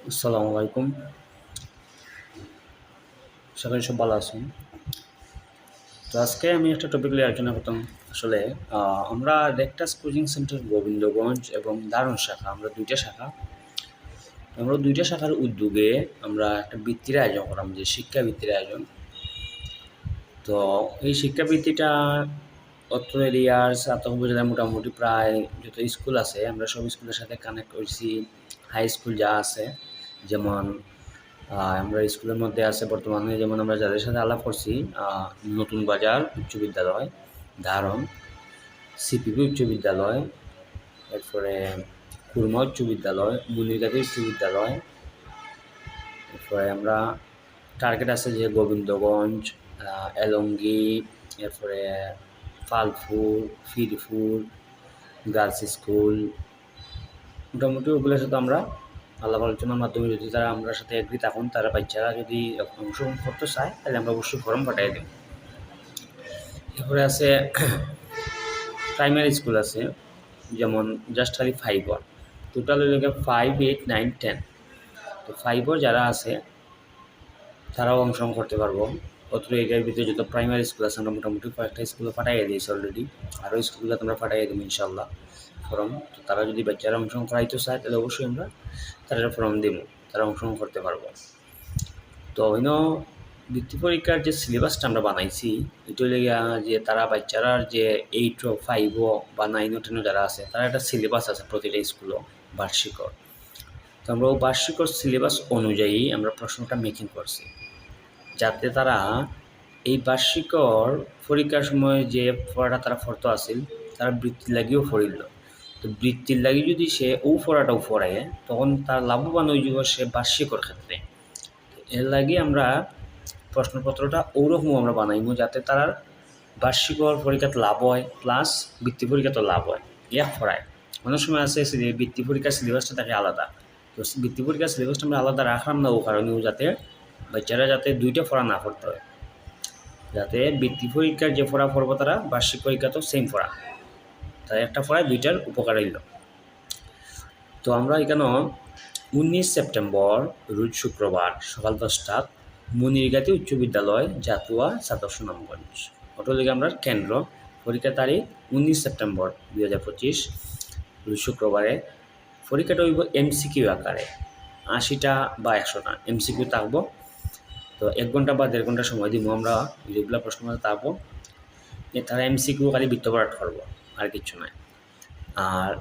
আসসালামু আলাইকুম। সবাই সব ভালো আছেন? তো আজকে আমি একটা টপিক নিয়ে আলোচনা করতাম। আসলে আমরা রেকটাস কোচিং সেন্টার গোবিন্দগঞ্জ এবং দারুণ শাখা, আমরা দুইটা শাখার উদ্যোগে আমরা একটা বৃত্তির আয়োজন করলাম, যে শিক্ষাবৃত্তির আয়োজন। তো এই শিক্ষাবৃত্তিটা অত্র এরিয়ার সাতক উপজেলায় মোটামুটি প্রায় যত স্কুল আছে আমরা সব স্কুলের সাথে কানেক্ট করছি। হাই স্কুল যা আছে, যেমন আমরা স্কুলের মধ্যে আছে বর্তমানে, যেমন আমরা যাদের সাথে আলাপ করছি, নতুন বাজার উচ্চ বিদ্যালয়, ধারণ, সিপিবি উচ্চ বিদ্যালয়, এরপরে খুরমা উচ্চ বিদ্যালয়, মুনিরকাতি উচ্চ বিদ্যালয়, এরপরে আমরা টার্গেট আছে যে গোবিন্দগঞ্জ, এলঙ্গি, এরপরে ফালফুর, ফিরফুর, গার্লস স্কুল, মোটামুটি ওগুলোর সাথে আমরা আলাপ আলোচনার মাধ্যমে যদি তারা আমরা সাথে এগ্রি থাকুন, তারা বাচ্চারা যদি অংশগ্রহণ করতে চায় তাহলে আমরা অবশ্যই ফর্ম পাঠিয়ে দেব। এরপরে আছে প্রাইমারি স্কুল আছে, যেমন জাস্ট খালি 5 টোটাল হয়ে গেলে 5, 8, 9, 10। তো 5 যারা আছে তারাও অংশগ্রহণ করতে পারবো। অত্র এরিয়ার ভিতরে যত প্রাইমারি স্কুল আছে আমরা মোটামুটি কয়েকটা স্কুলে পাঠিয়ে দিয়েছি অলরেডি, আরও স্কুলগুলো তোমরা পাঠিয়ে দেবো ইনশাল্লাহ ফর্ম। তো তারা যদি বাচ্চারা অংশগ্রহণ করাইতে চায় তাহলে অবশ্যই আমরা তারা ফর্ম দেব, তারা অংশগ্রহণ করতে পারবো। তো বৃত্তি পরীক্ষার যে সিলেবাসটা আমরা বানাইছি, এটা হলে যে তারা বাচ্চারা যে 8 ও 5 বা 9 ও 10 যারা আছে তারা একটা সিলেবাস আছে প্রতিটা স্কুলও বার্ষিকর। তো আমরা বার্ষিকর সিলেবাস অনুযায়ী আমরা প্রশ্নটা মেকিং করছি, যাতে তারা এই বার্ষিকর পরীক্ষার সময় যে পড়াটা তারা পড়তো আসিল তারা বৃত্তির লাগিও পড়িল। তো বৃত্তির লাগি যদি সে পড়াটাও পড়ায় তখন তার লাভবান হয়ে যাব সে বার্ষিকর ক্ষেত্রে। এর লাগে আমরা প্রশ্নপত্রটা ওরকম আমরা বানাইমু যাতে তার বার্ষিকর পরীক্ষাতে লাভ হয়, প্লাস বৃত্তি পরীক্ষাতেও লাভ হয়। এক পড়ায় অনেক সময় আছে বৃত্তি পরীক্ষার সিলেবাসটা থাকে আলাদা। তো বৃত্তি পরীক্ষার সিলেবাসটা আমরা আলাদা রাখলাম না ও কারণেও যাতে বাচ্চারা যাতে দুইটা পড়া না পড়তে হয়, যাতে বৃত্তি পরীক্ষার যে পড়া পড়বো তারা বার্ষিক পরীক্ষাতেও সেম পড়া, তাই একটা পড়ায় দুইটার উপকার হইল। তো আমরা এখানে 19 সেপ্টেম্বর রোজ শুক্রবার সকাল 10টায় মুনিরগাতি উচ্চ বিদ্যালয়, জাতুয়া, সাতক সুনামগঞ্জ, অটোলিগে আমরা কেন্দ্র। পরীক্ষার তারিখ 19 সেপ্টেম্বর 2025 রোজ শুক্রবারে। পরীক্ষাটা হইব MCQ আকারে, 80টা বা 100টা MCQ থাকবো। তো 1 ঘন্টা বা 1.5 ঘন্টা সময় দিব আমরা, যেগুলো প্রশ্ন থাকবো তারা MCQ খালি বৃত্তপাঠ করবো, আর কিছু নয়। আর